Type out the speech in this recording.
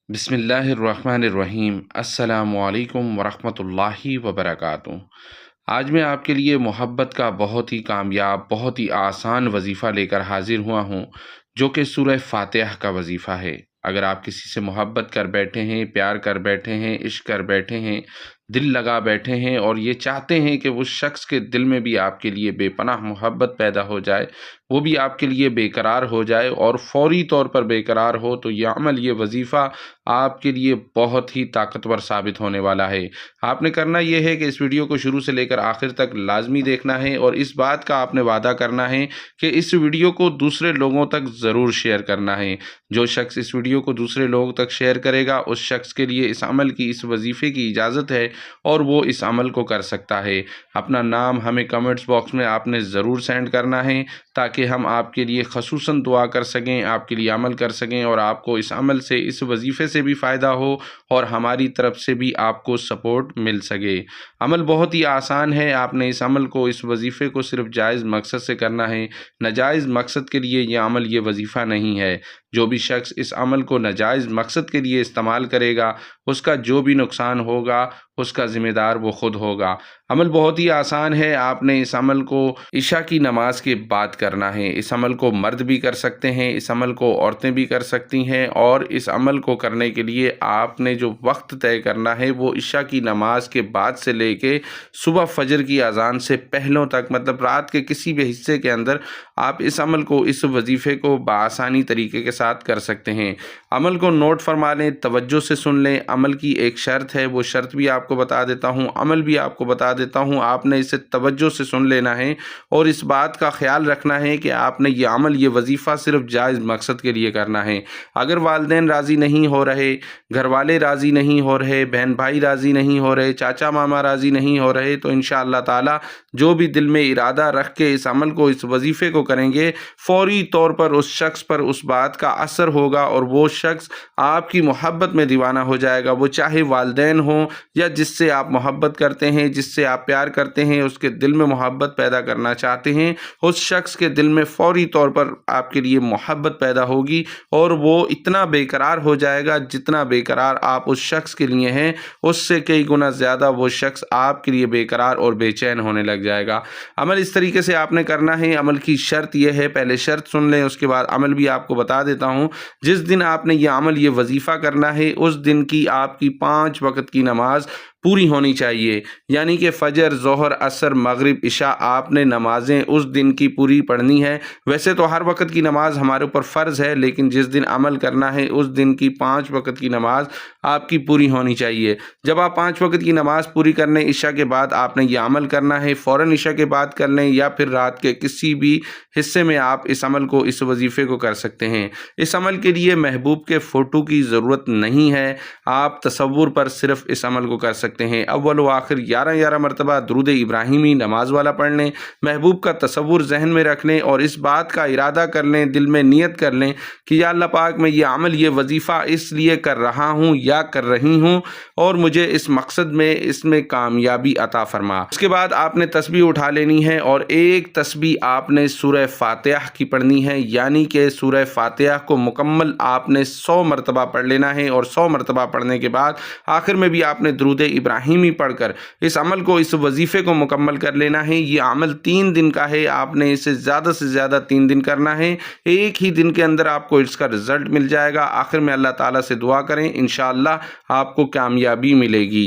بسم اللہ الرحمن الرحیم۔ السلام علیکم ورحمۃ اللہ وبرکاتہ۔ آج میں آپ کے لیے محبت کا بہت ہی کامیاب، بہت ہی آسان وظیفہ لے کر حاضر ہوا ہوں، جو کہ سورہ فاتحہ کا وظیفہ ہے۔ اگر آپ کسی سے محبت کر بیٹھے ہیں، پیار کر بیٹھے ہیں، عشق کر بیٹھے ہیں، دل لگا بیٹھے ہیں اور یہ چاہتے ہیں کہ اس شخص کے دل میں بھی آپ کے لیے بے پناہ محبت پیدا ہو جائے، وہ بھی آپ کے لیے بے قرار ہو جائے اور فوری طور پر بے قرار ہو، تو یہ عمل، یہ وظیفہ آپ کے لیے بہت ہی طاقتور ثابت ہونے والا ہے۔ آپ نے کرنا یہ ہے کہ اس ویڈیو کو شروع سے لے کر آخر تک لازمی دیکھنا ہے اور اس بات کا آپ نے وعدہ کرنا ہے کہ اس ویڈیو کو دوسرے لوگوں تک ضرور شیئر کرنا ہے۔ جو شخص اس ویڈیو کو دوسرے لوگوں تک شیئر کرے گا، اس شخص کے لیے اس عمل کی، اس وظیفے کی اجازت ہے اور وہ اس عمل کو کر سکتا ہے۔ اپنا نام ہمیں کمنٹس باکس میں آپ نے ضرور سینڈ کرنا ہے تاکہ ہم آپ کے لیے خصوصاً دعا کر سکیں، آپ کے لیے عمل کر سکیں اور آپ کو اس عمل سے، اس وظیفے سے بھی فائدہ ہو اور ہماری طرف سے بھی آپ کو سپورٹ مل سکے۔ عمل بہت ہی آسان ہے۔ آپ نے اس عمل کو، اس وظیفے کو صرف جائز مقصد سے کرنا ہے، ناجائز مقصد کے لیے یہ عمل، یہ وظیفہ نہیں ہے۔ جو بھی شخص اس عمل کو ناجائز مقصد کے لیے استعمال کرے گا، اس کا جو بھی نقصان ہوگا اس کا ذمہ دار وہ خود ہوگا۔ عمل بہت ہی آسان ہے۔ آپ نے اس عمل کو عشاء کی نماز کے بعد کرنا ہے۔ اس عمل کو مرد بھی کر سکتے ہیں، اس عمل کو عورتیں بھی کر سکتی ہیں، اور اس عمل کو کرنے کے لیے آپ نے جو وقت طے کرنا ہے وہ عشاء کی نماز کے بعد سے لے کے صبح فجر کی اذان سے پہلوں تک، مطلب رات کے کسی بھی حصے کے اندر آپ اس عمل کو، اس وظیفے کو بآسانی طریقے کے ساتھ کر سکتے ہیں۔ عمل کو نوٹ فرما لیں، توجہ سے سن لیں۔ عمل کی ایک شرط ہے، وہ شرط بھی آپ کو بتا دیتا ہوں، عمل بھی آپ کو بتا دیتا ہوں۔ آپ نے اسے توجہ سے سن لینا ہے اور اس بات کا خیال رکھنا ہے کہ آپ نے یہ عمل، یہ وظیفہ صرف جائز مقصد کے لیے کرنا ہے۔ اگر والدین راضی نہیں ہو رہے، گھر والے راضی نہیں ہو رہے، بہن بھائی راضی نہیں ہو رہے، چاچا ماما راضی نہیں ہو رہے، تو انشاءاللہ تعالی جو بھی دل میں ارادہ رکھ کے اس عمل کو، اس وظیفے کو کریں گے، فوری طور پر اس شخص پر اس بات کا اثر ہوگا اور وہ شخص آپ کی محبت میں دیوانہ ہو جائے گا۔ وہ چاہے والدین ہوں یا جس سے آپ محبت کرتے ہیں، جس سے آپ پیار کرتے ہیں، اس کے دل میں محبت پیدا کرنا چاہتے ہیں، اس شخص کے دل میں فوری طور پر آپ کے لیے محبت پیدا ہوگی اور وہ اتنا بے قرار ہو جائے گا جتنا بے قرار آپ اس شخص کے لیے ہیں، اس سے کئی گنا زیادہ وہ شخص آپ کے لیے بے قرار اور بے چین ہونے لگ جائے گا۔ عمل اس طریقے سے آپ نے کرنا ہے۔ عمل کی شرط یہ ہے، پہلے شرط سن لیں، اس کے بعد عمل بھی آپ کو بتا دیتا ہوں۔ جس دن آپ نے یہ عمل، یہ وظیفہ کرنا ہے، اس دن کی آپ کی 5 وقت کی نماز پوری ہونی چاہیے، یعنی کہ فجر، ظہر، عصر، مغرب، عشاء، آپ نے نمازیں اس دن کی پوری پڑھنی ہے۔ ویسے تو ہر وقت کی نماز ہمارے اوپر فرض ہے، لیکن جس دن عمل کرنا ہے اس دن کی 5 وقت کی نماز آپ کی پوری ہونی چاہیے۔ جب آپ 5 وقت کی نماز پوری کرنے عشاء کے بعد آپ نے یہ عمل کرنا ہے، فوراً عشاء کے بعد کر لیں یا پھر رات کے کسی بھی حصے میں آپ اس عمل کو، اس وظیفے کو کر سکتے ہیں۔ اس عمل کے لیے محبوب کے فوٹو کی ضرورت نہیں ہے، آپ تصور پر صرف اس عمل کو کر سکتے ہیں۔ اول و آخر 11 مرتبہ درود ابراہیمی نماز والا پڑھ لیں، محبوب کا تصور ذہن میں رکھ لیں اور اس بات کا ارادہ کر لیں، دل میں نیت کر لیں کہ یا اللہ پاک، میں یہ عمل، یہ وظیفہ اس لیے کر رہا ہوں یا کر رہی ہوں اور مجھے اس مقصد میں، اس میں کامیابی عطا فرما۔ اس کے بعد آپ نے تسبیح اٹھا لینی ہے اور ایک تسبیح آپ نے سورہ فاتحہ کی پڑھنی ہے، یعنی کہ سورہ فاتحہ کو مکمل آپ نے 100 مرتبہ پڑھ لینا ہے اور 100 مرتبہ پڑھنے کے بعد آخر میں بھی آپ نے درود ابراہیمی پڑھ کر اس عمل کو، اس وظیفے کو مکمل کر لینا ہے۔ یہ عمل 3 دن کا ہے، آپ نے اسے زیادہ سے زیادہ 3 دن کرنا ہے۔ ایک ہی دن کے اندر آپ کو اس کا رزلٹ مل جائے گا۔ آخر میں اللہ تعالیٰ سے دعا کریں، انشاءاللہ آپ کو کامیابی ملے گی۔